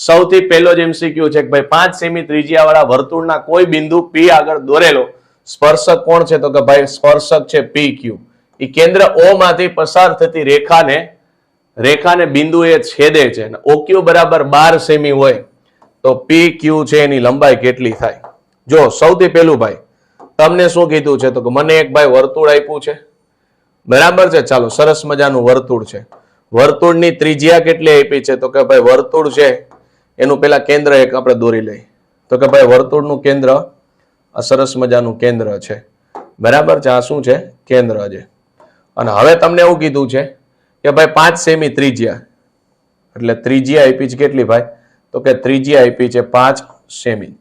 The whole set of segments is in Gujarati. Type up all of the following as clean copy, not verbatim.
સૌથી પહેલો જ એમસીક્યુ છે કે ભાઈ 5 સેમી ત્રિજ્યા વાળા વર્તુળના કોઈ બિંદુ P આગળ દોરેલો સ્પર્શક કોણ છે? તો કે ભાઈ સ્પર્શક છે PQ. એ કેન્દ્ર O માંથી પસાર થતી રેખાને બિંદુ એ છેદે છે. OQ બરાબર 12 સેમી હોય તો PQ છે એની લંબાઈ કેટલી થાય? જો સૌથી પહેલું ભાઈ તમને શું કીધું છે? તો કે મને એક ભાઈ વર્તુળ આપ્યું છે, બરાબર છે. ચાલો, સરસ મજાનું વર્તુળ છે. વર્તુળની ત્રિજ્યા કેટલી આપી છે? તો કે ભાઈ વર્તુળ છે એનું પેલા કેન્દ્ર એક આપણે દોરી લઈએ. તો કે ભાઈ વર્તુળનું કેન્દ્ર આ સરસ મજાનું કેન્દ્ર છે, બરાબર છે. આ શું છે? કેન્દ્ર છે. અને હવે તમને એવું કીધું છે કે ભાઈ 5 સેમી ત્રિજ્યા, એટલે ત્રિજ્યા આપી છે કેટલી ભાઈ? તો કે ત્રિજ્યા આપી છે 5 સેમી.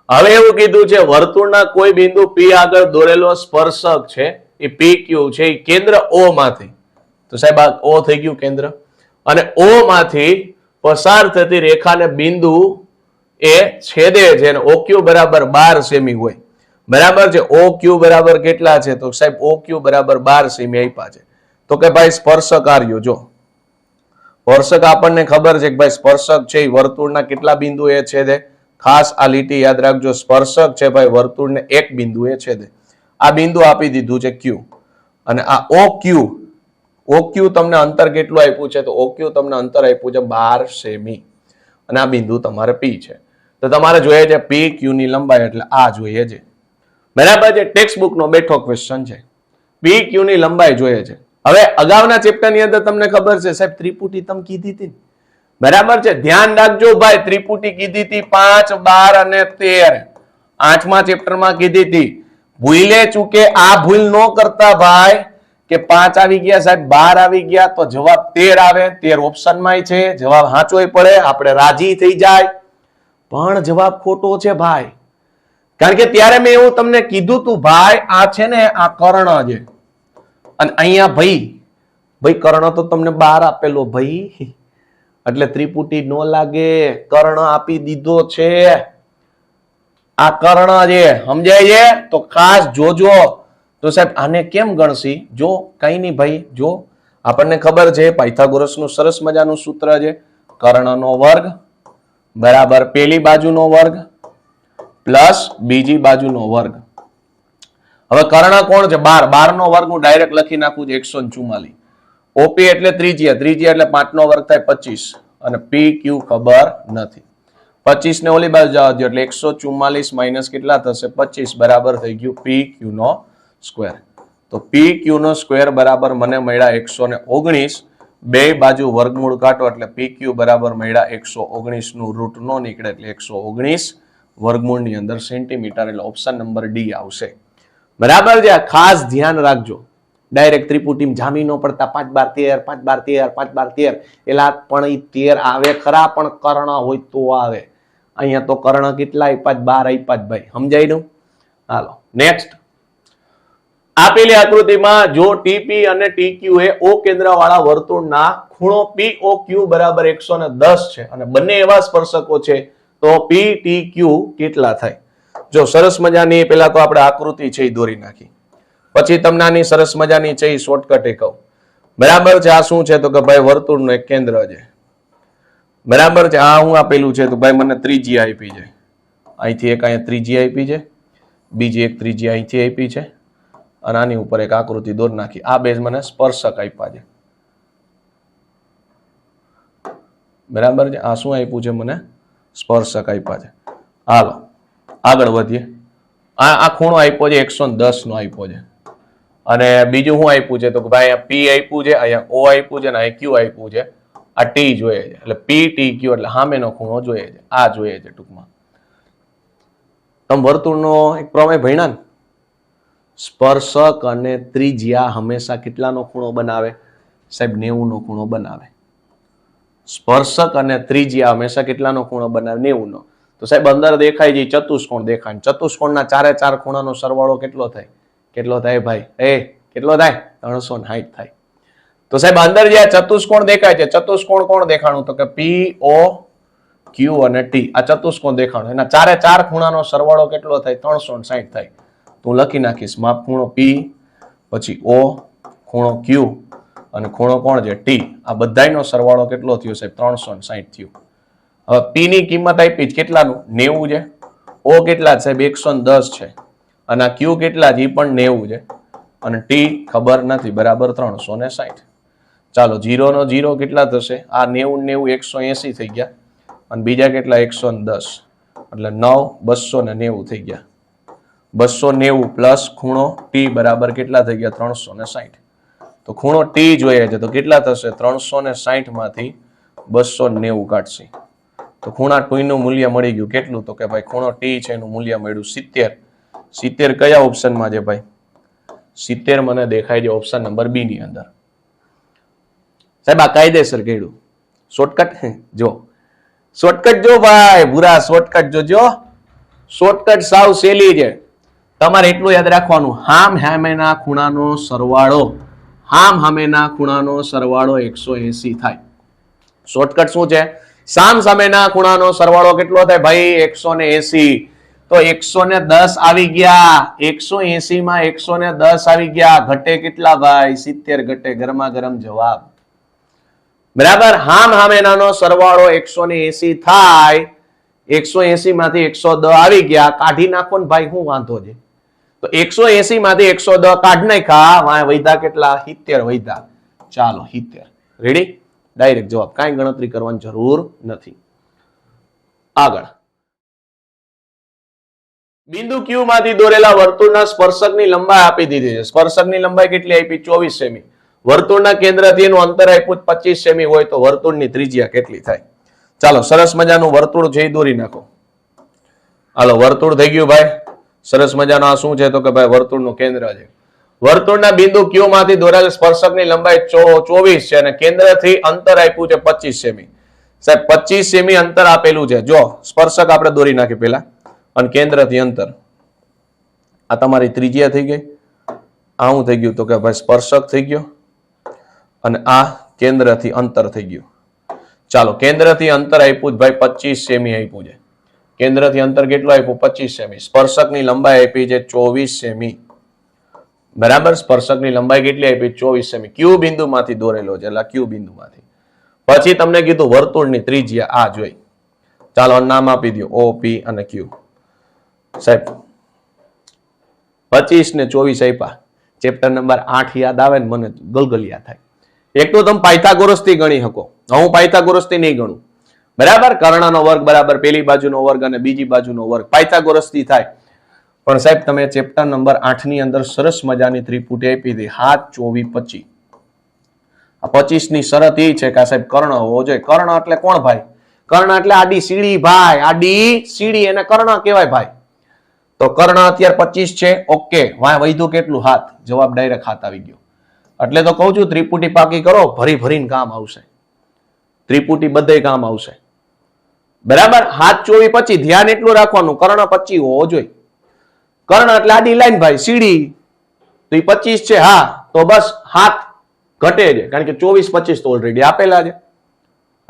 હવે એવું કીધું છે વર્તુળના કોઈ બિંદુ P આગળ દોરેલો સ્પર્શક છે એ PQ છે એ કેન્દ્ર O માંથી, તો સાહેબ આ O થઈ ગયું કેન્દ્ર, અને O માંથી પસાર થતી રેખાને બિંદુ એ છેદે છે અને OQ બરાબર 12 સેમી હોય, બરાબર છે. OQ બરાબર કેટલા છે? તો સાહેબ OQ બરાબર 12 સેમી આપ્યા છે. તો કે ભાઈ સ્પર્શક આર્યો, જો સ્પર્શક આપણને ખબર છે કે ભાઈ સ્પર્શક છે એ વર્તુળના કેટલા બિંદુ એ છેદે? ખાસ આ લીટી યાદ રાખજો, સ્પર્શક છે ભાઈ વર્તુળને એક બિંદુ એ છેદે. આ બિંદુ આપી દીધું છે Q, અને આ OQ તમને અંતર કેટલું આપ્યું છે? તો OQ તમને અંતર આપ્યું છે 12 સેમી, અને આ બિંદુ તમારે P છે. તો તમારે જોઈએ છે PQ ની લંબાઈ, એટલે આ જોઈએ છે, બરાબર છે. ટેક્સ્ટ બુક નો બેઠો ક્વેશ્ચન છે. PQ ની લંબાઈ જોઈએ છે. હવે અગાઉના ચેપ્ટર ની અંદર તમને ખબર છે સાહેબ ત્રિપુટી તમે કીધી હતી, બરાબર છે. ધ્યાન રાખજો ભાઈ, ત્રિપુટી કીધી હતી 5, 12 અને 13 8મા ચેપ્ટરમાં કીધી હતી. ભૂલે ચૂકે આ ભૂલ ન કરતા ભાઈ કે 5 આવી ગયા સાહેબ, 12 આવી ગયા તો જવાબ 13 આવે. 13 ઓપ્શનમાં છે, જવાબ સાચોય પડે, આપણે રાજી થઈ જાય, પણ જવાબ ખોટો છે ભાઈ. કારણ કે ત્યારે મેં એવું તમને કીધું તું ભાઈ, આ છે ને આ કર્ણ છે, અને અહીંયા ભાઈ કર્ણ તો તમને 12 આપેલો ભાઈ, એટલે ત્રિપુટી નો લાગે. કર્ણ આપી દીધો છે, આ કર્ણ છે, સમજાય છે? તો ખાસ જોજો. તો સાહેબ આને કેમ ગણશી? જો કઈ નહીં ભાઈ, જો આપણને ખબર છે પાયથાગોરસનું સરસ મજાનું સૂત્ર છે, કર્ણનો વર્ગ બરાબર પેલી બાજુનો વર્ગ પ્લસ બીજી બાજુનો વર્ગ. હવે કર્ણ કોણ છે? 12 નો વર્ગ હું ડાયરેક્ટ લખી નાખું છું 144. OP એટલે ત્રિજ્યા એટલે 5 નો વર્ગ થાય 25, અને PQ ખબર નથી. 25 ને ઓલી બાજુ જવા દો એટલે 144 માઇનસ કેટલા થશે? 25, બરાબર થઈ ગયું PQ નો સ્ક્વેર. તો PQ નો સ્ક્વેર બરાબર મને મળ્યા 119. બે બાજુ વર્ગમૂળ કાઢો એટલે PQ બરાબર મળ્યા 119 નું રૂટ નો નીકળે એટલે 119 વર્ગમૂળ ની અંદર સેન્ટીમીટર, એટલે ઓપ્શન નંબર ડી આવશે, બરાબર છે. ખાસ ધ્યાન રાખજો, ડાયરેક્ટ ત્રિપુટી જામી ન પડતા 5, 12, 13 5, 12, 13 5, 12, 13 એલા પણ 13 આવે ખરા, પણ કર્ણ હોય તો આવે. અહીંયા તો કર્ણ કેટલા આપ્યા? 12 આપ્યા ભાઈ, સમજાયું? હાલો નેક્સ્ટ. આપેલી આકૃતિમાં જો TP અને TQ એ O કેન્દ્ર વાળા વર્તુળના ખૂણો POQ બરાબર 110 છે અને બંને એવા સ્પર્શકો છે, તો PTQ કેટલા થાય? જો સરસ મજાની પેલા તો આપણે આકૃતિ છે એ દોરી નાખી, પછી તમને આની સરસ મજાની છે એ શોર્ટકટ એ કહું, બરાબર છે. આ શું છે? તો કે ભાઈ વર્તુળનું એક કેન્દ્ર છે, બરાબર છે. આ હું આપેલું છે તો ભાઈ મને ત્રિજ્યા આપી છે, અહીંથી એક અહીંયા ત્રિજ્યા આપી છે, બીજી એક ત્રિજ્યા અહીંથી આપી છે, અને આની ઉપર એક આકૃતિ દોરી નાખી. આ બે મને સ્પર્શક આપ્યા છે, બરાબર છે. આ શું આપ્યું છે? મને સ્પર્શક આપ્યા છે. હાલો આગળ વધીએ. આ ખૂણો આપ્યો છે 110 નો આપ્યો છે, અને બીજું શું આપ્યું છે? તો ભાઈ P આપ્યું છે, અહીંયા O આપ્યું છે, અને અહીંયા Q આપ્યું છે. આ T જોઈએ છે, એટલે PTQ એટલે સામેનો ખૂણો જોઈએ છે, આ જોઈએ છે. ટૂંકમાં તમે વર્તુળનો એક પ્રમેય ભણ્યા ને, સ્પર્શક અને ત્રિજ્યા હંમેશા કેટલાનો ખૂણો બનાવે? સાહેબ 90 નો ખૂણો બનાવે. સ્પર્શક અને ત્રિજ્યા હંમેશા કેટલાનો ખૂણો બનાવે? 90 નો. તો સાહેબ અંદર દેખાય છે ચતુષ્કોણ દેખાય, ચતુષ્કોણના ચારે ચાર ખૂણાનો સરવાળો કેટલો થાય? કેટલો થાય ભાઈ? કેટલો થાય? 360 થાય. તો સાહેબ અંદર જે ચતુષ્કોણ દેખાય છે, ચતુષ્કોણ કોણ દેખાણું? તો કે POQ અને T, આ ચતુષ્કોણ દેખાણું, એના ચારે ચાર ખૂણાનો સરવાળો કેટલો થાય? 360 થાય. તો લખી નાખીશ માપ ખૂણો P, પછી O, ખૂણો Q અને ખૂણો કોણ છે? T. આ બધાયનો સરવાળો કેટલો થયો સાહેબ? 360 થયો. હવે પી ની કિંમત આપી કેટલાનું 90 છે, ઓ કેટલા છે સાહેબ 110 છે, અને આ ક્યુ કેટલા છે એ પણ 90 છે, અને ટી ખબર નથી બરાબર 360. ચાલો 0 નો 0 કેટલા થશે, આ 90 90 180 થઈ ગયા, અને બીજા કેટલા 110 એટલે 9 290 થઈ ગયા. 290 પ્લસ ખૂણો ટી બરાબર કેટલા થઈ ગયા 360. તો ખૂણો ટી જોઈએ છે તો કેટલા થશે 360 માંથી 290 કાઢશે તો ખૂણા ટી નું મૂલ્ય મળી ગયું કેટલું, તો કે ભાઈ ખૂણો ટી છે એનું મૂલ્ય મળ્યું 70. 70 કયા ઓપ્શનમાં છે ભાઈ, 70 મને દેખાય છે ઓપ્શન નંબર બી ની અંદર. સાહેબ આ કાયદેસર કર્યું, શોર્ટકટ જો, શોર્ટકટ જો ભાઈ, પૂરા શોર્ટકટ જોજો, શોર્ટકટ સાવ સહેલી છે. તમારે એટલું યાદ રાખવાનું, હામ હામેના ખૂણાનો સરવાળો, હામ હામેના ખૂણાનો સરવાળો 180 થાય. શોર્ટકટ શું છે, સામ સામેના ખૂણાનો સરવાળો કેટલો થાય ભાઈ 180. તો 110 આવી ગયા, 180 માં 110 આવી ગયા, ઘટે કેટલા ભાઈ 70 ઘટે, ગરમા ગરમ જવાબ. બરાબર, હામ હામેનાનો સરવાળો 180 થાય, 180 માંથી 110 આવી ગયા, કાઢી નાખો ને ભાઈ, શું વાંધો છે. તો 180 માંથી 110 કાઢ નાખ્યા, વૈધા કેટલા 70 વૈધા. ચાલો 70 રેડી, ડાયરેક્ટ જવાબ, કાંઈ ગણતરી કરવાની જરૂર નથી. આગળ, બિંદુ ક્યુ માંથી દોરેલા વર્તુળના સ્પર્શકની લંબાઈ આપી દીધી છે. સ્પર્શકની લંબાઈ કેટલી આપી 24 સેમી. વર્તુળના કેન્દ્રથી એનું અંતર આપ્યું 25 સેમી હોય તો વર્તુળની ત્રિજ્યા કેટલી થાય. ચાલો સરસ મજાનું વર્તુળ છે એ દોરી નાખો. હાલો વર્તુળ થઈ ગયું ભાઈ, સરસ મજાનું. આ શું છે તો કે ભાઈ વર્તુળનું કેન્દ્ર છે. વર્તુળના બિંદુ ક્યુ માંથી દોરેલ સ્પર્શકની લંબાઈ 24 છે અને કેન્દ્રથી અંતર આપ્યું છે 25 સેમી. સાહેબ 25 સેમી અંતર આપેલું છે. જો સ્પર્શક આપણે દોરી નાખીએ પેલા, અને કેન્દ્રથી અંતર, આ તમારી ત્રિજ્યા થઈ ગઈ. આ શું થઈ ગયું તો કે ભાઈ સ્પર્શક થઈ ગયો, અને આ કેન્દ્રથી અંતર થઈ ગયું. ચાલો કેન્દ્રથી અંતર આપ્યું ભાઈ 25 સેમી આપ્યું છે. કેન્દ્રથી અંતર કેટલું આપ્યું 25 સેમી. સ્પર્શકની લંબાઈ આપી છે 24 સેમી. બરાબર, સ્પર્શકની લંબાઈ કેટલી આપી 24 સેમી. ક્યુ બિંદુ માંથી દોરેલો છે એટલે ક્યુ બિંદુ માંથી. પછી તમને કીધું વર્તુળની ત્રિજ્યા આ જોઈ. ચાલો નામ આપી દો ઓ પી અને ક્યુ. સાહેબ 25 ને 24 આપ્યા, ચેપ્ટર નંબર 8 યાદ આવે ને મને ગલગલિયા થાય. એક તો તમે પાયથાગોરસ થી ગણી શકો, હું પાયથાગોરસ થી નહીં ગણું. બરાબર, કર્ણનો વર્ગ બરાબર પેલી બાજુનો વર્ગ અને બીજી બાજુનો વર્ગ પાયથાગોરસ થી થાય. પણ સાહેબ તમે ચેપ્ટર નંબર 8 ની અંદર સરસ મજાની ત્રિપુટી આપી હતી 7 24 25. આ 25 ની શરત એ છે કે સાહેબ કર્ણ હોવો જોઈએ. કર્ણ એટલે કોણ ભાઈ, કર્ણ એટલે આડી સીડી ભાઈ, આડી સીડી એને કર્ણ કહેવાય ભાઈ. તો કર્ણ અત્યારે 25 છે, ઓકે. વાય વૈધું કેટલું, હાથ. જવાબ ડાયરેક્ટ હાથ આવી ગયો. એટલે તો કહું છું ત્રિપુટી પાકી કરો, ભરી ભરીને કામ આવશે. ત્રિપુટી બધે કામ આવશે. બરાબર, હાથ 24 25, ધ્યાન એટલું રાખવાનું કર્ણ 25 હોવો જોઈએ. કર્ણ એટલે આડી લાઈન ભાઈ, સીડી. તો એ 25 છે, હા, તો બસ હાથ ઘટે છે, કારણ કે 24 25 તો ઓલરેડી આપેલા છે.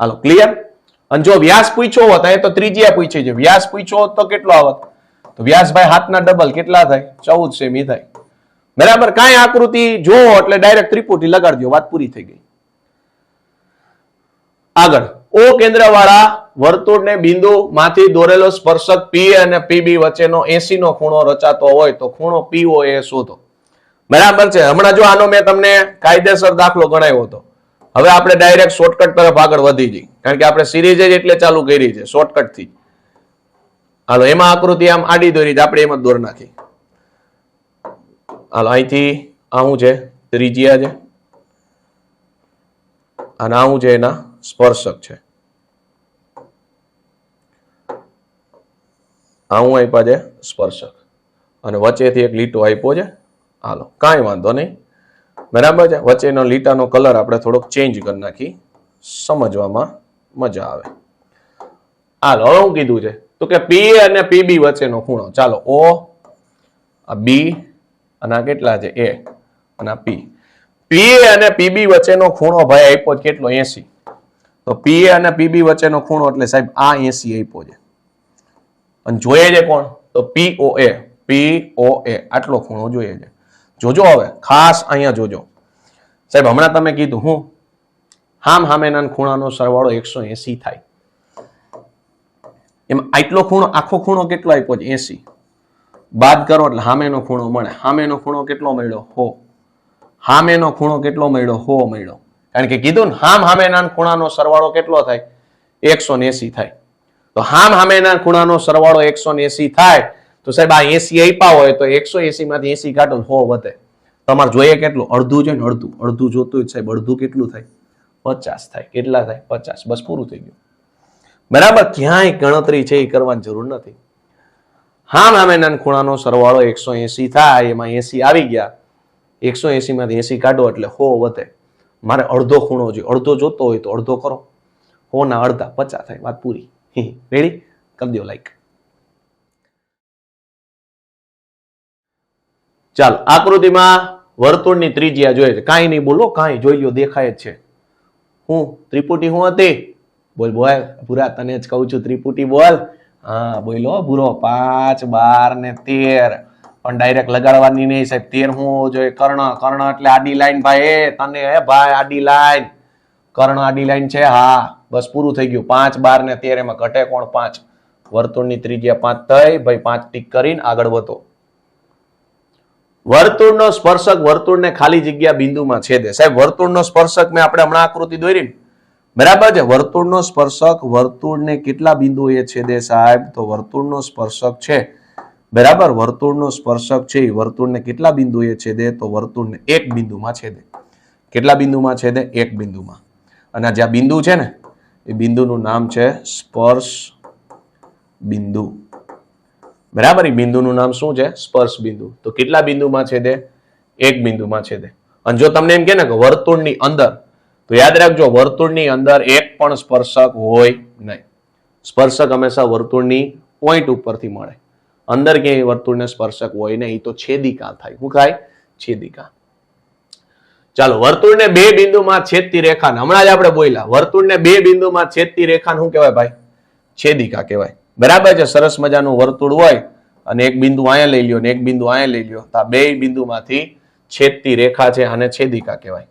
હાલો ક્લિયર. અને જો વ્યાસ પૂછ્યો હોત, એ તો ત્રિજ્યા પૂછી છે, વ્યાસ પૂછ્યો હોત તો કેટલો આવત, તો વ્યાસ ભાઈ હાથના ડબલ કેટલા થાય 14 સેમી થાય. બરાબર, કાંઈ આકૃતિ જોવો એટલે ડાયરેક્ટ ત્રિપુટી લગાડી દો, વાત પૂરી થઈ ગઈ. આગળ, ઓ કેન્દ્ર વાળા વર્તુળને બિંદુ માંથી દોરેલો સ્પર્શક પી અને પીબી વચ્ચેનો 80 નો ખૂણો રચાતો હોય તો ખૂણો પીઓએ શોધો. બરાબર છે. હમણાં જો આનો મેં તમને કાયદેસર દાખલો ગણાવ્યો હતો. હવે આપણે ડાયરેક્ટ શોર્ટકટ તરફ આગળ વધી જઈએ, કારણ કે આપણે સિરીઝ જ એટલે ચાલુ કરી છે શોર્ટકટ થી. હાલો એમાં આકૃતિ આમ આડી દોરી, આપણે એમ જ દોર નાખી. હાલો અહીંથી આવું છે ત્રિજ્યા છે, અને આવું છે એના સ્પર્શક છે. આવું આપ્યા છે સ્પર્શક, અને વચ્ચેથી એક લીટો આપ્યો છે. હાલો કાંઈ વાંધો નહીં, બરાબર છે. વચ્ચેનો લીટાનો કલર આપણે થોડોક ચેન્જ કરી નાખી, સમજવામાં મજા આવે. હાલો હવે હું કીધું છે તો કે પી અને પીબી વચ્ચેનો ખૂણો. ચાલો ઓ, આ બી, અને આ કેટલા છે એ, અને આ પી. પી અને પીબી વચ્ચેનો ખૂણો ભાઈ આપ્યો કેટલો 80. તો પી અને પીબી વચ્ચેનો ખૂણો એટલે સાહેબ આ 80 આપ્યો છે. અને જોઈએ છે કોણ, તો પીઓએ, પીઓએ આટલો ખૂણો જોઈએ છે. જોજો હવે ખાસ અહીંયા જોજો સાહેબ, હમણાં તમે કીધું હું હામ હામેના ખૂણાનો સરવાળો 180 થાય. એમાં આટલો ખૂણો આખો ખૂણો કેટલો આપ્યો છે 80, બાદ કરો એટલે સામેનો ખૂણો મળે. સામેનો ખૂણો કેટલો મળ્યો 100. સામેનો ખૂણો કેટલો મળ્યો 100 મળ્યો. કારણ કે કીધું ને સામેના ખૂણાનો સરવાળો કેટલો થાય 180 થાય. તો સામેના ખૂણાનો સરવાળો 180 થાય તો સાહેબ આ 80 આપ્યા હોય તો 180 માંથી 80 કાઢો 100 વધે. તમારે જોઈએ કેટલું અડધું છે ને અડધું જોતું હોય સાહેબ અડધું કેટલું થાય 50 થાય. કેટલા થાય 50. બસ પૂરું થઈ ગયું. બરાબર. ક્યાંય ગણતરી છે એ કરવાની જરૂર નથી. સામેના ખૂણાનો સરવાળો 180 થાય એમાં 80 આવી ગયા 180 માંથી 80 કાઢો એટલે 100 વધે. મારે અડધો ખૂણો જોઈએ. અડધો જોતો હોય તો અડધો કરો. 100 ના અડધા 50 થાય. વાત પૂરી. રેડી? કરી દો લાઈક. ચાલો આકૃતિમાં વર્તુળની ત્રિજ્યા જોઈએ છે. કાંઈ નહીં બોલો, કાંઈ જોઈ લ્યો, દેખાય જ છે. હું ત્રિપુટી હું હતી? બોલ બોલ ભૂરા, તને જ કહું છું ત્રિપુટી બોલ. હા બોલો ભૂરો. 5, 12 ને 13 પણ ડાયરેક્ટ લગાડવાની નહીં સાહેબ. 13 હું હોવો જોઈએ? કર્ણ. કર્ણ એટલે આડી લાઈન ભાઈ. તને હે ભાઈ આડી લાઈન. કર્ણ આડી લાઈન છે. હા બસ પૂરું થઈ ગયું. 5, 12 ને 13 એમાં ઘટે કોણ? 5. વર્તુળની ત્રિજ્યા 5 થઈ ભાઈ. 5 ટીક કરીને આગળ વધો. વર્તુળનો સ્પર્શક વર્તુળને ખાલી જગ્યા બિંદુમાં છેદે. સાહેબ વર્તુળનો સ્પર્શક મેં આપણે હમણાં આકૃતિ દોરી બરાબર છે. વર્તુળનો સ્પર્શક વર્તુળને કેટલા બિંદુએ છેદે સાહેબ? તો વર્તુળનો સ્પર્શક છે બરાબર. વર્તુળનો સ્પર્શક છે વર્તુળને કેટલા બિંદુએ છેદે? તો વર્તુળને એક બિંદુમાં છેદે. કેટલા બિંદુમાં છેદે? એક બિંદુમાં. અને આ જ્યાં બિંદુ છે ને એ બિંદુનું નામ છે સ્પર્શ બિંદુ. બરાબર. એ બિંદુનું નામ શું છે? સ્પર્શ બિંદુ. તો કેટલા બિંદુમાં છેદે? એક બિંદુમાં છેદે. અને જો તમને એમ કે ને કે વર્તુળની અંદર, તો યાદ રાખજો વર્તુળની અંદર એક પણ સ્પર્શક હોય નહીં. સ્પર્શક હંમેશા વર્તુળની પોઈન્ટ ઉપરથી મળે. અંદર ક્યાંય વર્તુળને સ્પર્શક હોય નહીં. તો છેદિકા થાય. શું થાય? છેદિકા. ચાલો વર્તુળને બે બિંદુમાં છેદતી રેખાને હમણાં જ આપણે બોલ્યા. વર્તુળને બે બિંદુમાં છેદતી રેખાને શું કહેવાય ભાઈ? છેદિકા કહેવાય. બરાબર છે. સરસ મજાનું વર્તુળ હોય અને એક બિંદુ અહીંયા લઈ લ્યો ને એક બિંદુ અહીંયા લઈ લ્યો તો આ બે બિંદુમાંથી છેદતી રેખા છે આને છેદિકા કહેવાય.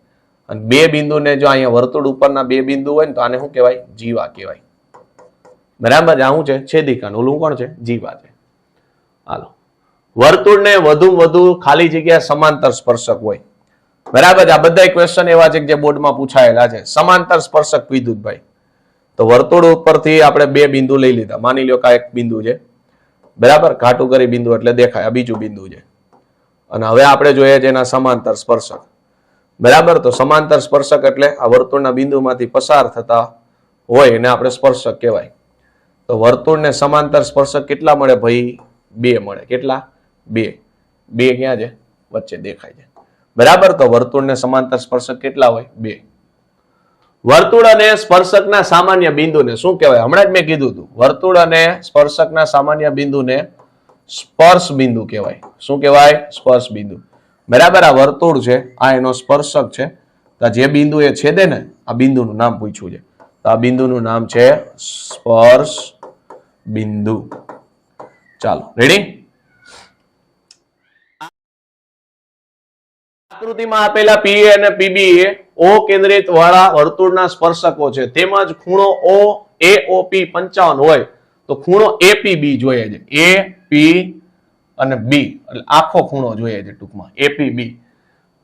અને બે બિંદુને જો અહીંયા વર્તુળ ઉપરના બે બિંદુ હોય ને તો આને શું કહેવાય? જીવા કહેવાય. બરાબર છે. આ શું છે? છેદિકા. ઓલું કોણ છે? જીવા છે. હાલો વર્તુળને વધુ ખાલી જગ્યા સમાંતર સ્પર્શક હોય. બરાબર છે. આ બધા ક્વેશ્ચન એવા છે જે બોર્ડમાં પૂછાયેલા છે. સમાંતર સ્પર્શક કીધું ભાઈ. તો વર્તુળ ઉપરથી આપણે બે બિંદુ લઈ લીધા. માની લો કે આ એક બિંદુ છે બરાબર. ઘાટું કરી બિંદુ એટલે દેખાય. આ બીજું બિંદુ છે. અને હવે આપણે જોઈએ છે એના સમાંતર સ્પર્શક. બરાબર. તો સમાંતર સ્પર્શક એટલે આ વર્તુળના બિંદુમાંથી પસાર થતા હોય એને આપણે સ્પર્શક કહેવાય. તો વર્તુળને સમાંતર સ્પર્શક કેટલા મળે ભાઈ? 2 મળે. કેટલા? 2. 2 ક્યાં છે? વચ્ચે દેખાય છે. બરાબર. તો વર્તુળને સમાંતર સ્પર્શક કેટલા હોય? 2. વર્તુળ અને સ્પર્શકના સામાન્ય બિંદુને શું કહેવાય? હમણાં જ મેં કીધું હતું. વર્તુળ અને સ્પર્શકના સામાન્ય બિંદુને સ્પર્શ બિંદુ કહેવાય. શું કહેવાય? સ્પર્શ બિંદુ. બરાબર. આ વર્તુળ છે આ એનો સ્પર્શક છે. તો જે બિંદુ એ છેદે ને આ બિંદુનું નામ પૂછ્યું છે. તો આ બિંદુનું નામ છે સ્પર્શ બિંદુ. ચાલો રેડી? આકૃતિમાં આપેલા પીએ અને પીબી એ ઓ કેન્દ્રિત વાળા વર્તુળના સ્પર્શકો છે. તેમજ ખૂણો ઓ એઓપી 55 હોય તો ખૂણો એપીબી જોઈએ છે. એ પી અને બી એટલે આખો ખૂણો જોઈએ છે ટૂંકમાં. એપીબી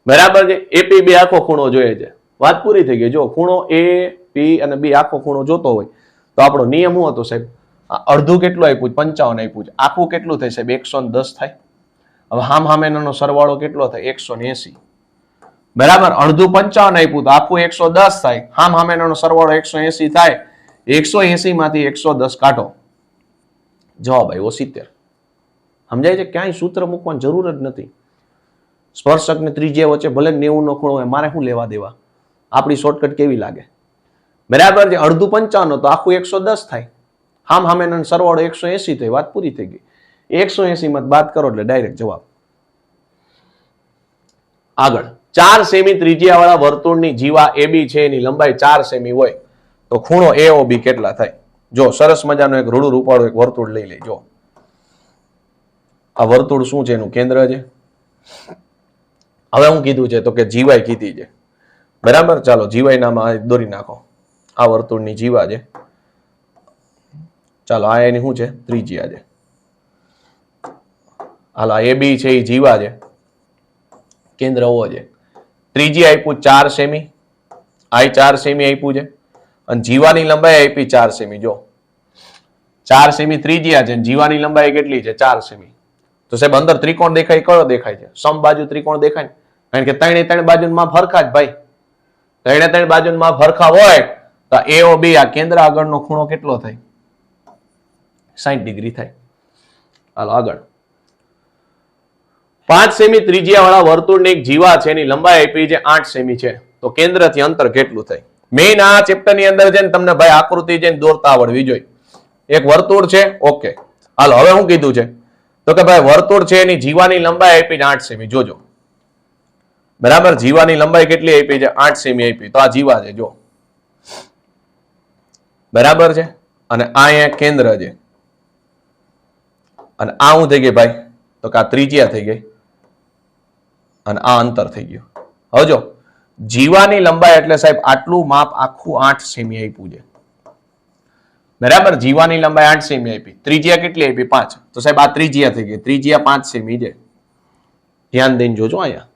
બરાબર છે. એપીબી આખો ખૂણો જોઈએ છે. વાત પૂરી થઈ ગઈ. જો ખૂણો એ પી અને બી આખો ખૂણો જોતો હોય તો આપણો નિયમ શું હતો સાહેબ? અડધું કેટલું આપ્યું? 55 આપ્યું છે. આખું કેટલું થાય સાહેબ? 110 થાય. હવે સામેનો સરવાળો કેટલો થાય? 180. બરાબર. અડધું 55 આપ્યું તો આખું 110 થાય. સામેનો સરવાળો 180 થાય. 180 માંથી 110 કાઢો. જવાબ આવ્યો 70. સમજાય છે? ક્યાંય સૂત્ર મૂકવાની જરૂર જ નથી. સ્પર્શક ને ત્રિજ્યા વચ્ચે ભલે 90 નો ખૂણો હોય, મારે શું લેવા દેવા? આપણી શોર્ટકટ કેવી લાગે? બરાબર છે. અડધું 55 તો આખું 110 થાય. સામેનો સરવાળો 180 થાય. વાત પૂરી થઈ ગઈ. 180 માં બાદ કરો એટલે ડાયરેક્ટ જવાબ. આગળ 4 સેમી ત્રિજ્યા વાળા વર્તુળની જીવા એબી છે એની લંબાઈ 4 સેમી હોય તો ખૂણો એઓબી કેટલા થાય? જો સરસ મજાનું એક રૂડું રૂપાળું એક વર્તુળ લઈ લેજો. આ વર્તુળ શું છે? એનું કેન્દ્ર છે. હવે હું કીધું છે તો કે જીવાય કીધી છે. બરાબર. ચાલો જીવાય નામ દોરી નાખો. આ વર્તુળની જીવા છે. ચાલો આ એની શું છે? ત્રિજ્યા છે. હાલો એ બી છે એ જીવા છે, કેન્દ્ર ઓ છે. ત્રિજ્યા આપ્યું 4 સેમી, આ 4 સેમી આપ્યું છે અને જીવાની લંબાઈ આપી 4 સેમી. જો 4 સેમી ત્રિજ્યા છે, જીવાની લંબાઈ કેટલી છે? 4 સેમી. તો સાહેબ અંદર ત્રિકોણ દેખાય, કયો દેખાય છે? સમબાજુ ત્રિકોણ દેખાય, કારણ કે ત્રણે ત્રણ બાજુમાં ફરખા જ ભાઈ. ત્રણે ત્રણ બાજુમાં ફરખા હોય તો AOB આ કેન્દ્ર આગળનો ખૂણો કેટલો થાય? 60 ડિગ્રી થાય. હાલો આગળ. 5 સેમી ત્રિજ્યા વાળા વર્તુળની એક જીવા છે, એની લંબાઈ આપી છે 8 સેમી છે. તો કેન્દ્રથી અંતર કેટલું થાય? મેઇન આ ચેપ્ટર ની અંદર છે ને તમને ભાઈ આકૃતિ છે દોરતા આવડવી જોઈએ. એક વર્તુળ છે, ઓકે. હાલો હવે શું કીધું છે? તો કે ભાઈ વર્તુળ છે એની જીવાની લંબાઈ આપી 8 સેમી. જોજો બરાબર, જીવાની લંબાઈ કેટલી આપી છે? 8 સેમી આપી. તો આ જીવા છે, જો બરાબર છે. અને આ અહીંયા કેન્દ્ર છે અને આ શું થઈ ગઈ ભાઈ? તો કે આ ત્રિજ્યા થઈ ગઈ અને આ અંતર થઈ ગયું. હવે જો જીવાની લંબાઈ એટલે સાહેબ આટલું માપ આખું 8 સેમી આપ્યું છે, બરાબર. જીવાની લંબાઈ 8 સેમી આપી, ત્રિજ્યા કેટલી આપી? 5. તો સાહેબ આ ત્રિજ્યા થઈ ગઈ, ત્રિજ્યા 5 સેમી છે. ધ્યાન દઈને જોજો, અહીંયા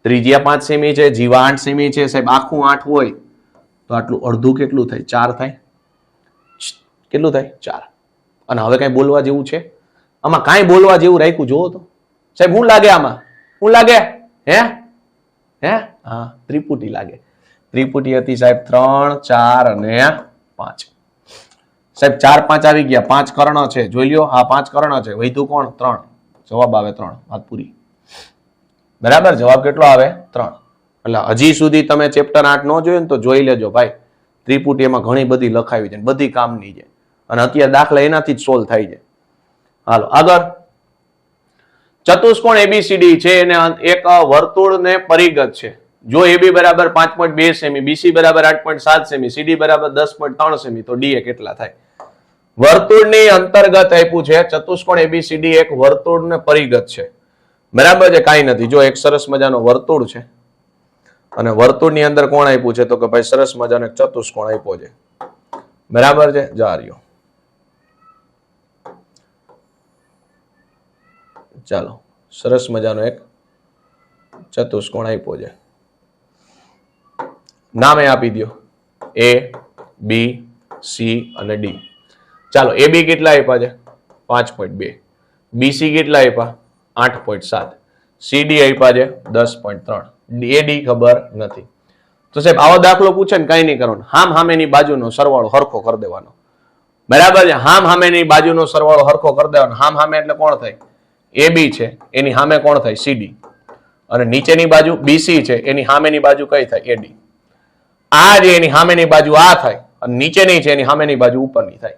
ત્રિજ્યા 5 સેમી છે, જીવા 8 સેમી છે. સાહેબ આખું 8 હોય તો આટલું અડધું કેટલું થાય? 4 થાય. કેટલું થાય? 4. અને હવે કઈ બોલવા જેવું છે આમાં? કાંઈ બોલવા જેવું રાખ્યું જોવો તો સાહેબ. શું લાગે આમાં? શું લાગે? હે હે હા, ત્રિપુટી લાગે. ત્રિપુટી હતી સાહેબ 3, 4 અને 5. સાહેબ 4, 5 આવી ગયા. 5 કર્ણ છે, જોઈ લ્યો. હા 5 કર્ણ છે. વધ્યું કોણ? 3. જવાબ આવે 3. વાત પૂરી. બરાબર, જવાબ કેટલો આવે? 3. એટલે હજી સુધી તમે ચેપ્ટર 8 નો જોયું ને તો જોઈ લેજો ભાઈ. ત્રિપુટી એમાં ઘણી બધી લખાવી છે, બધી કામની છે અને અત્યારે દાખલા એનાથી જ સોલ્વ થાય છે. હાલો આગળ. ચતુષ્કોણ ABCD છે એને એક વર્તુળને પરિગત છે. જો AB બરાબર 5.2 સેમી, BC બરાબર 8.7 સેમી, CD બરાબર 10.3 સેમી, તો DA કેટલા થાય? વર્તુળની અંતર્ગત આપ્યું છે. ચતુષ્કોણ ABCD એક વર્તુળને પરિગત છે, બરાબર છે. કાંઈ નથી. જો એક સરસ મજાનો વર્તુળ છે અને વર્તુળની અંદર કોણ આપ્યું છે? તો કે ભાઈ સરસ મજાનો એક ચતુષ્કોણ આપ્યો છે, બરાબર છે. જા રહ્યો. ચાલો, સરસ મજાનો એક ચતુષ્કોણ આપ્યો છે. નામે આપી દો A, B, C અને D. ચાલો AB કેટલા આપ્યા છે? 5.2. BC કેટલા આપ્યા? 8.7. CD આપ્યા છે 10.3. AD ખબર નથી. તો સાહેબ આવો દાખલો પૂછે ને કઈ નહીં કરવાનું, હામ હામેની બાજુનો સરવાળો હરખો કરી દેવાનો, બરાબર છે. હામ હામેની બાજુનો સરવાળો હરખો કરી દેવાનો. હામ હામે એટલે કોણ થાય? AB છે, એની સામે કોણ થાય? CD. અને નીચેની બાજુ BC છે, એની સામેની બાજુ કઈ થાય? AD. આ જે એની સામેની બાજુ આ થાય અને નીચેની છે એની સામેની બાજુ ઉપરની થાય.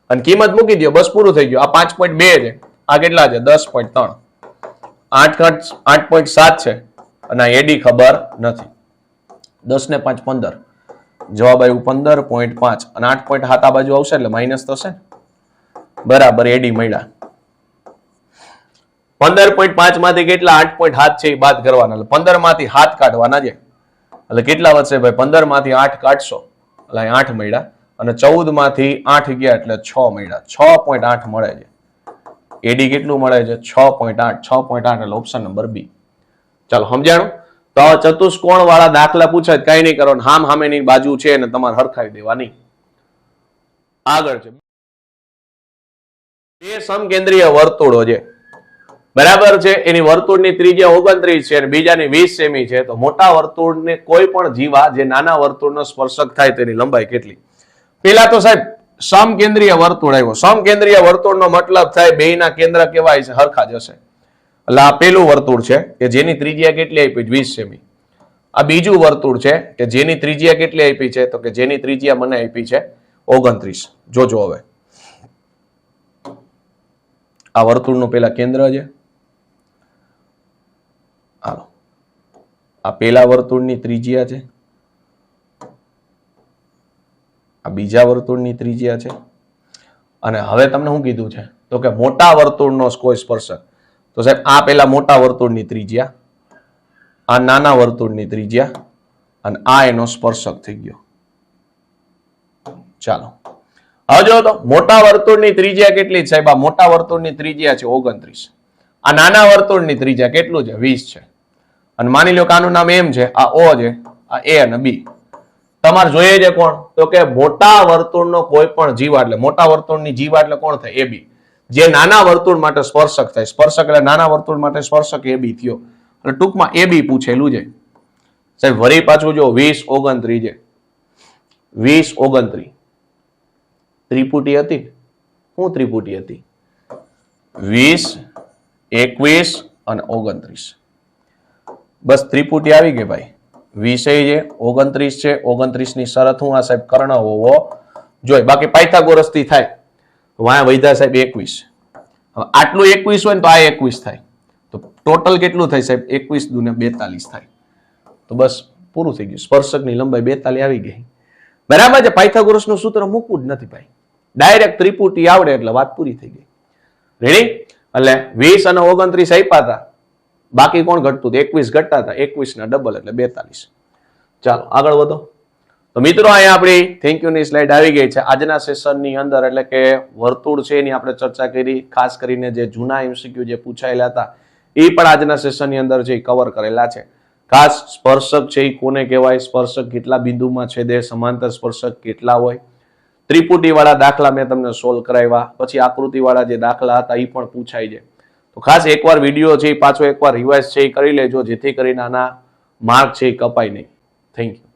અને કિંમત મૂકી દો, બસ પૂરું થઈ ગયું. આ 5.2 છે, આ કેટલા છે? 10.3. 8.7 છે અને આ AD ખબર નથી. 10 ને 5 15. જવાબ આવ્યું 15.5 અને 8.7 આ બાજુ આવશે એટલે માઇનસ થશે, બરાબર. AD મળ્યા. 15.5 માંથી કેટલા? 8.7 છે એ બાદ કરવાના, એટલે 15 માંથી 7 કાઢવાના છે. એટલે કેટલા વધશે ભાઈ? 15 માંથી 8 કાઢશો એટલે 8 મળ્યા અને 14 માંથી 8 ગયા એટલે 6 મળ્યા. 6.8 મળે છે. AD કેટલું મળે છે? 6.8. 6.8 એટલે ઓપ્શન નંબર B. ચાલો સમજાણું? તો ચતુષ્કોણ વાળા દાખલા પૂછાય કઈ નહીં કરવાનું, હામ હામેની બાજુ છે અને તમારે હરખાવી દેવાની. આગળ છે બે સમકેન્દ્રીય વર્તુળો છે, બરાબર છે. એની વર્તુળની ત્રિજ્યા 29 છે અને બીજાની 20 સેમી છે. તો મોટા વર્તુળને કોઈ પણ જીવા જે નાના વર્તુળનો સ્પર્શક થાય તેની લંબાઈ કેટલી? પેલા તો સાહેબ સમકેન્દ્રીય વર્તુળ આવ્યો. સમકેન્દ્રીય વર્તુળનો મતલબ થાય બેયના કેન્દ્ર કેવાય છે? હરખા જ હશે. એટલે આ પેલું વર્તુળ છે કે જેની ત્રિજ્યા કેટલી આપી? 20 સેમી. આ બીજું વર્તુળ છે કે જેની ત્રિજ્યા કેટલી આપી છે? તો કે જેની ત્રિજ્યા મને આપી છે 29. જોજો હવે આ વર્તુળનું પેલા કેન્દ્ર છે. હાલો, આ પેલા વર્તુળની ત્રિજ્યા છે, આ બીજા વર્તુળની ત્રિજ્યા છે. અને હવે તમને શું કીધું છે? તો કે મોટા વર્તુળનો કોઈ સ્પર્શક. તો સાહેબ આ પેલા મોટા વર્તુળની ત્રિજ્યા, આ નાના વર્તુળની ત્રિજ્યા અને આ એનો સ્પર્શક થઈ ગયો. ચાલો હવે જો તો મોટા વર્તુળની ત્રિજ્યા કેટલી છે સાહેબ? આ મોટા વર્તુળની ત્રિજ્યા છે 29. આ નાના વર્તુળની ત્રિજ્યા કેટલું છે? 20 છે. અને માની લો કે આનું નામ એમ છે, આ ઓ છે, આ એ અને બી. તમારે જોઈએ છે કોણ? તો કે મોટા વર્તુળનો કોઈ પણ જીવા, એટલે મોટા વર્તુળની જીવા એટલે કોણ થાય? એ બી. જે નાના વર્તુળ માટે સ્પર્શક થાય. સ્પર્શક એટલે નાના વર્તુળ માટે સ્પર્શક એ બી થયો. એટલે ટૂંકમાં એ બી પૂછેલું છે સાહેબ. વળી પાછું જો 20, 29 છે. 20, 29 ત્રિપુટી હતી. શું ત્રિપુટી હતી? 20, 21 અને 29. બસ ત્રિપુટી આવી ગઈ ભાઈ. 20 છે, 29 છે. 29 ની શરત હું આ સાહેબ? કર્ણ હોવો જોઈએ. બાકી પાયથાગોરસ થી થાય. વાયા વૈધા સાહેબ 21. હવે આટલું 21 હોય ને તો આ 21 થાય. તો ટોટલ કેટલું થાય સાહેબ? 21 દુને 42 થાય. તો બસ પૂરું થઈ ગયું. સ્પર્શકની લંબાઈ 42 આવી ગઈ. બરાબર છે. પાયથાગોરસ નું સૂત્ર મૂકવું જ નથી ભાઈ. ડાયરેક્ટ ત્રિપુટી આવડે એટલે વાત પૂરી થઈ ગઈ. રેડી? એટલે 20 અને 29 આપ્યા હતા. બાકી કોણ ઘટતું? 21 ઘટતા હતા. 21 ના ડબલ એટલે 42. ચાલો આગળ વધો. તો મિત્રો અહીંયા આપણી થેન્ક યુ ની સ્લાઇડ આવી ગઈ છે. આજના સેશનની અંદર એટલે કે વર્તુળ છે એની આપણે ચર્ચા કરી. ખાસ કરીને જે જૂના એમસીક્યુ જે પૂછાયેલા હતા એ પણ આજના સેશનની અંદર જે કવર કરેલા છે. ખાસ સ્પર્શક છે એ કોને કહેવાય? સ્પર્શક કેટલા બિંદુમાં છેદે? સમાંતર સ્પર્શક કેટલા હોય? ત્રિપુટી વાળા દાખલા મેં તમને સોલ્વ કરાવ્યા. પછી આકૃતિ વાળા જે દાખલા હતા એ પણ પૂછાય છે. તો ખાસ એકવાર વિડીયો છે એ પાછો એકવાર રિવાઇઝ છે એ કરી લેજો, જેથી કરીને આના માર્ક છે એ કપાય નહીં. Thank you.